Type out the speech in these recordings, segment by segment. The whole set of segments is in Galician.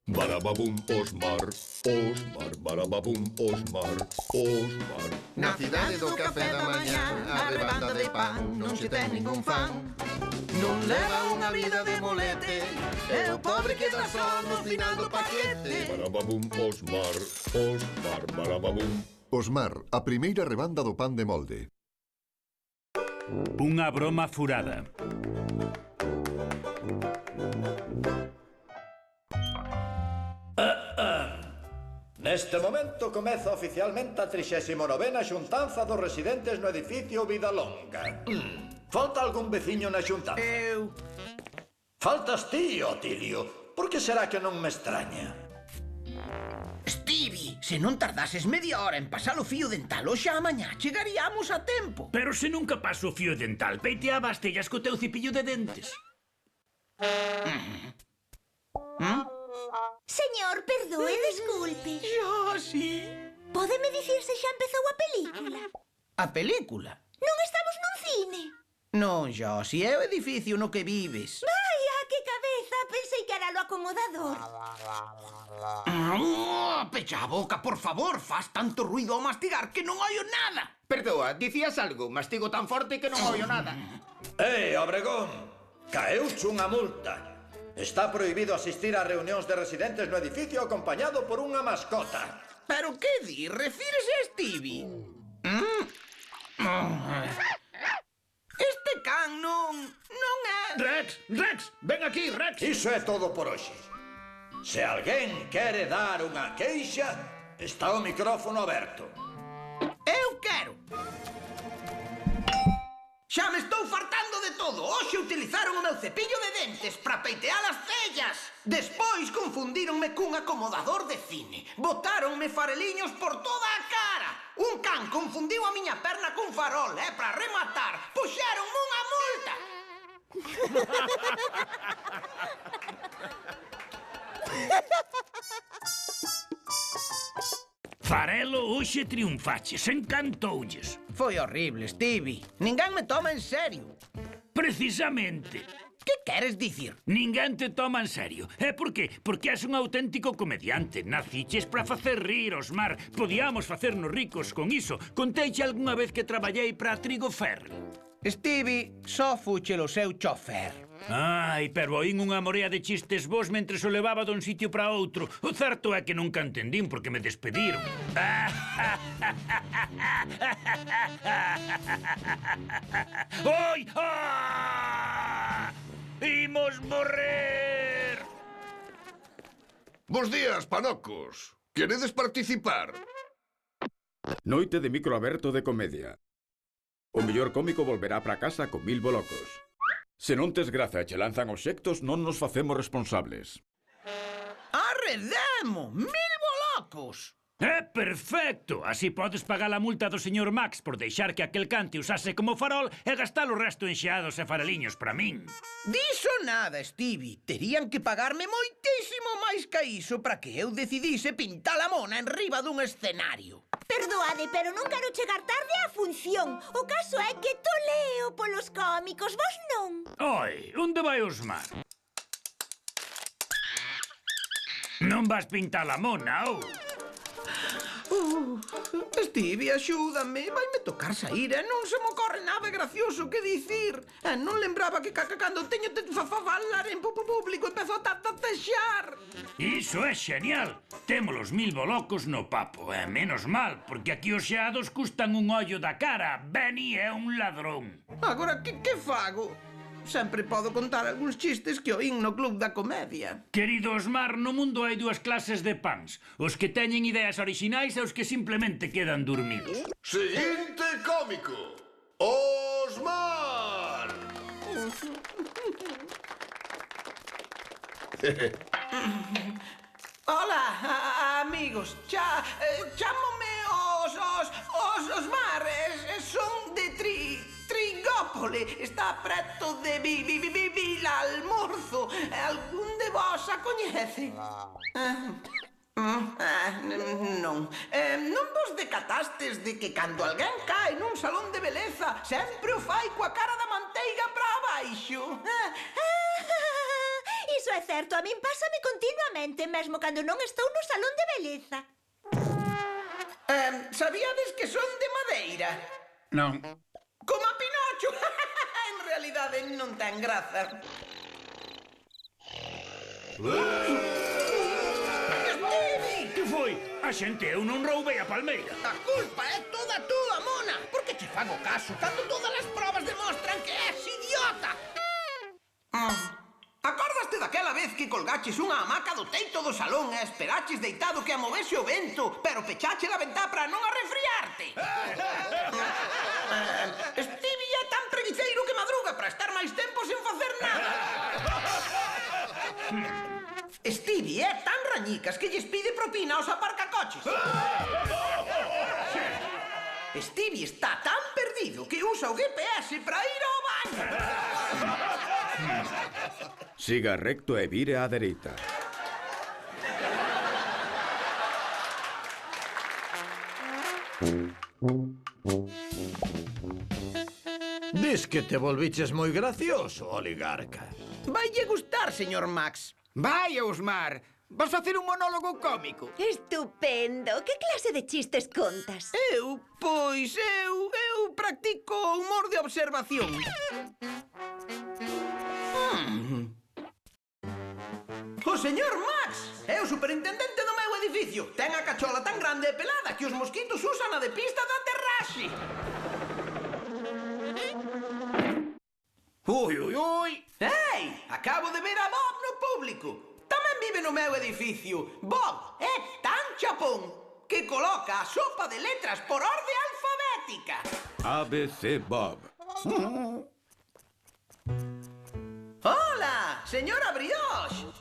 Barababum, Osmar, Osmar, barababum, Osmar, Osmar. Na cidade do café da mañá, a rebanda de pan non se ten ningún fan. Non leva unha vida de molete, e o pobre queda só no final do paquete. Barababum, Osmar, Osmar, barababum. Osmar, a primeira rebanda do pan de molde. Unha broma furada. Neste momento comeza oficialmente a 39ª xuntanza dos residentes no edificio Vida Longa. Falta algún veciño na xuntanza? Eu... Faltas ti, Otilio. Por que será que non me extraña? Stevie, se non tardases media hora en pasar o fío dental hoxe a mañá, chegaríamos a tempo. Pero se nunca paso o fío dental, peiteaba as tellas co teu cepillo de dentes. Señor, perdoe, desculpe. Xa, sí. Pódeme dicir se xa empezou a película? A película? Non estamos nun cine? Non, xa, si é o edificio no que vives. Vaya, que cabeza, pensei que era lo acomodador. Pecha a boca, por favor, faz tanto ruido ao mastigar que non oio nada. Perdoa, dicías algo, mastigo tan forte que non oio nada. Obregón, caeuche unha multa. Está prohibido asistir a reunións de residentes no edificio acompañado por unha mascota. Pero que di? Refírese a Stevie? Este can non é... Rex, ven aquí, Rex. Iso é todo por hoxe. Se alguén quere dar unha queixa, está o micrófono aberto. Eu quero. Xa me estou fartando de todo. Hoxe utilizaron o meu cepillo de dentes para peitear as cellas. Despois confundíronme cun acomodador de cine. Botáronme fareliños por toda a cara. Un can confundiu a miña perna cun farol, e para rematar, puxéronme unha multa. Farelo hoxe triunfaches, encantoulles. Foi horrible, Stevie. Ninguén me toma en serio. Precisamente. Que queres dicir? Ninguén te toma en serio. E por qué? Porque és un auténtico comediante. Naciches para facer rir, Osmar. Podíamos facernos ricos con iso. Conteiche algunha vez que traballei para Trigo Ferri. Stevie, só fuche o seu chofer. Ai, pero oín unha morea de chistes vos mentre o levaba dun sitio para outro. O certo é que nunca entendín porque me despediron. Oi! Ah! Imos morrer! Bos días, panocos. Queredes participar? Noite de micro aberto de comedia. O mellor cómico volverá para casa con 1000 bolocos. Se non tes graza e che lanzan obxectos, non nos facemos responsables. Arredemo! 1000 bolocos! É perfecto! Así podes pagar a multa do señor Max por deixar que aquel cante usase como farol e gastar o resto en xeados e fareliños para min. Diso nada, Stevie. Terían que pagarme moitísimo máis que iso para que eu decidise pintar a mona en riba dun escenario. Perdoade, pero non quero chegar tarde á función. O caso é que toleo polos cómicos, vos non. Oi, onde vai Osmar? Non vas pintar a mona, ou? Stevie, axúdame. Vaime tocar sair e non se me ocorre nada gracioso que dicir. E non lembraba que cando teño que falar en público empezo a tatexar. Iso é xenial. Temos os 1000 bolocos no papo. E menos mal, porque aquí os xeados custan un ollo da cara. Benny é un ladrón. Agora, que fago? Sempre podo contar algúns chistes que oín no Club da Comedia. Querido Osmar, no mundo hai dúas clases de pans. Os que teñen ideas orixinais e os que simplemente quedan dormidos. Seguinte cómico, Osmar. Hola, amigos. Chámome os Osmar. Son de Trigópole. Está preto de Vilalmorzo. Algún de vos a coñece? Non. Non vos decatastes de que cando alguén cae nun salón de beleza sempre o fai coa cara da manteiga para abaixo? Iso Iso é certo, a min pásame continuamente, mesmo cando non estou no salón de beleza. Sabíades que son de madeira? Non. Como a Pinocho. En realidade non ten graza. Stevie! Que foi? A xente eu non roubei a palmeira. A culpa é toda túa, mona. Por que che fago caso cando todas as probas demostran que és idiota? Acordaste daquela vez que colgaches unha hamaca do teito do salón e esperaches deitado que a movese o vento, pero pechache a ventá para non arrefriarte? Stevie é tan preguiceiro que madruga para estar máis tempo sen facer nada. Stevie é tan rañicas que lles pide propina aos aparcacoches. Stevie está tan perdido que usa o GPS para ir ao baño. Siga recto e vire á dereita. Dis que te volviches moi gracioso, oligarca. Vaille gustar, señor Max. Vai, Osmar. Vas facer un monólogo cómico. Estupendo. Que clase de chistes contas? Eu practico humor de observación. O señor Max é o superintendente do meu edificio. Ten a cachola tan grande e pelada que os mosquitos usan a de pista da aterraxe. Ui, ui, ui. Ei, acabo de ver a Bob no público. Tamén vive no meu edificio. Bob é tan chapón que coloca a sopa de letras por orde alfabética. ABC Bob. Hola, señora Brioche.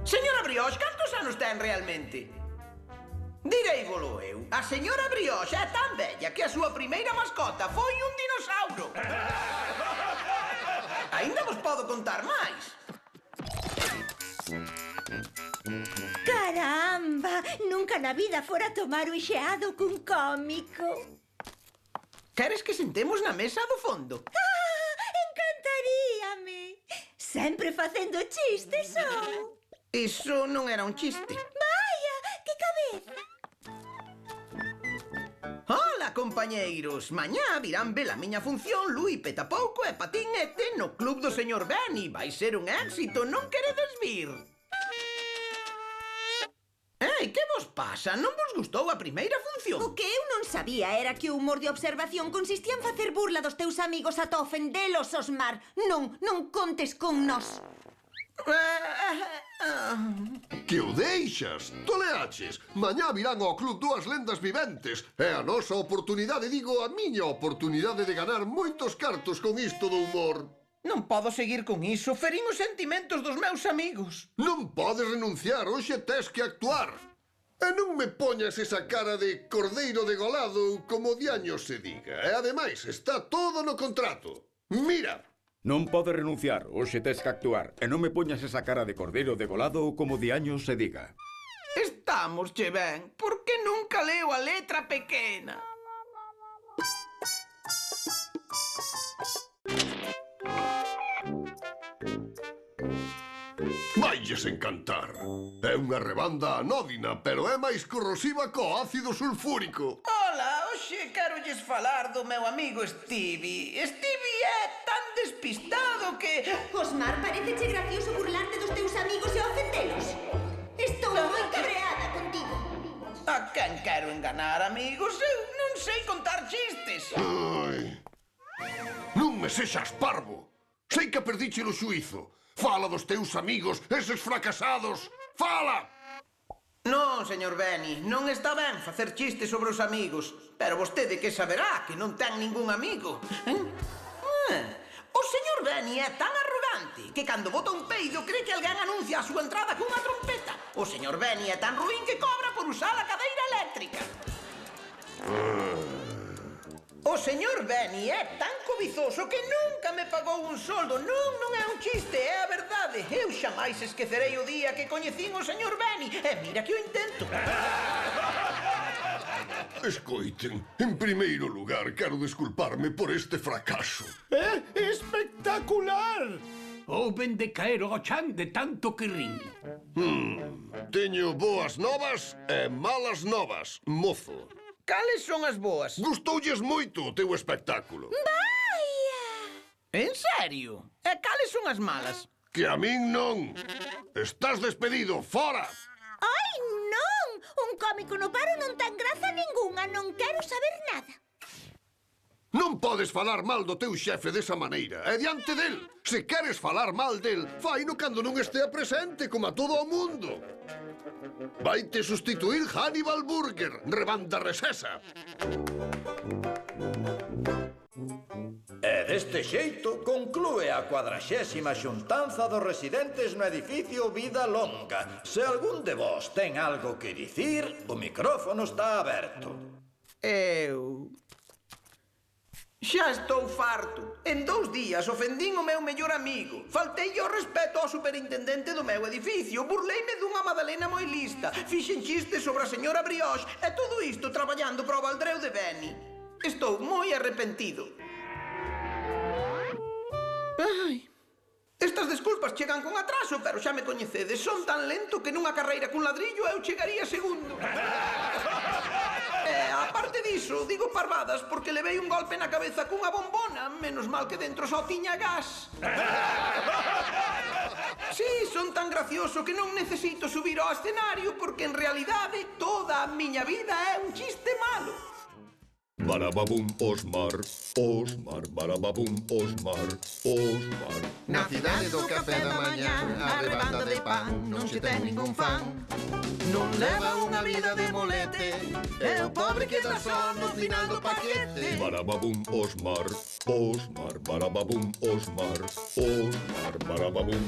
Señora Brioche, cantos anos ten realmente? Direivolo eu. A señora Brioche é tan bella que a súa primeira mascota foi un dinossauro. Ainda vos podo contar máis. Caramba! Nunca na vida fora tomar un xeado cun cómico. Queres que sentemos na mesa do fondo? Encantaríame! Sempre facendo chistes, ou? Iso non era un chiste. Vaya, que cabeza! Hola, compañeiros. Mañá virán ver a miña función Lui Petapouco e Patín Ete no club do señor Benny. Vai ser un éxito, non queredes vir? Ei, que vos pasa? Non vos gustou a primeira función? O que eu non sabía era que o humor de observación consistía en facer burla dos teus amigos ata ofendelos, Osmar. Non contes con nós. Que o deixas? Toleaches. Mañá virán ao Club Dúas Lendas Viventes. É a nosa oportunidade, digo, a miña oportunidade de ganar moitos cartos con isto do humor. Non podo seguir con iso. Ferín os sentimentos dos meus amigos. Non podes renunciar, hoxe tes que actuar. E non me poñas esa cara de cordeiro degolado como diaño se diga. E ademais, está todo no contrato. Mira. Non pode renunciar, hoxe tes que actuar. E non me poñas esa cara de cordeiro degolado como de años se diga. Estamos, che ben. Por que nunca leo a letra pequena? Vailles encantar. É unha rebanda anódina, pero é máis corrosiva co ácido sulfúrico. Ola, hoxe querolles falar do meu amigo Stevie. Stevie é tan despistado que... Osmar, pareceche gracioso burlarte dos teus amigos e ofendelos. Estou moi cabreada contigo. A quen quero enganar, amigos? Eu non sei contar chistes. Ai. Non me sexas parvo. Sei que perdiche o xuízo. Fala dos teus amigos, eses fracasados. Fala! Non, señor Benny, non está ben facer chistes sobre os amigos. Pero vostede que saberá que non ten ningún amigo. O señor Benny é tan arrogante que cando bota un peido cree que alguén anuncia a súa entrada cunha trompeta. O señor Benny é tan ruín que cobra por usar a cadeira eléctrica. O señor Benny é tan cobizoso que nunca me pagou un soldo. Non é un chiste, é a verdade. Eu xamais esquecerei o día que coñecín o señor Benny. E mira que o intento. Escoiten, en primeiro lugar, quero desculparme por este fracaso. É espectacular! Houben de caer ao chan de tanto que rin. Teño boas novas e malas novas, mozo. Cales son as boas? Gustoulles moito o teu espectáculo. En serio? E cales son as malas? Que a min non. Estás despedido, fora! Ai, non! Un cómico no paro non ten graza ningunha. Non quero saber nada. Non podes falar mal do teu xefe desa maneira. É diante del. Se queres falar mal del, faino cando non estea presente, como a todo o mundo. Vaite sustituir Hannibal Burger, rebanda resesa. E deste xeito conclúe a 40ª xuntanza dos residentes no edificio Vida Longa. Se algún de vos ten algo que dicir, o micrófono está aberto. Eu... Xa estou farto. En 2 días ofendín o meu mellor amigo. Faltei ao respeto ao superintendente do meu edificio. Burleime dunha Madalena moi lista. Fixen chistes sobre a señora Brioche. E todo isto traballando para o Valdreu de Beni. Estou moi arrepentido. Ai... Estas desculpas chegan con atraso, pero xa me coñecedes. Son tan lento que nunha carreira cun ladrillo eu chegaría segundo. Aparte diso, digo parvadas porque levei un golpe na cabeza cunha bombona. Menos mal que dentro só tiña gas. Sí, son tan gracioso que non necesito subir ao escenario porque en realidade toda a miña vida é un chiste malo. Barababum, Osmar, Osmar, barababum, Osmar, Osmar. Na cidade do café da mañá, a rebanda de pan non se ten ningún fan. Non leva unha vida de molete, e o pobre queda só no final do paquete. Barababum, Osmar, Osmar, barababum, Osmar, Osmar, barababum,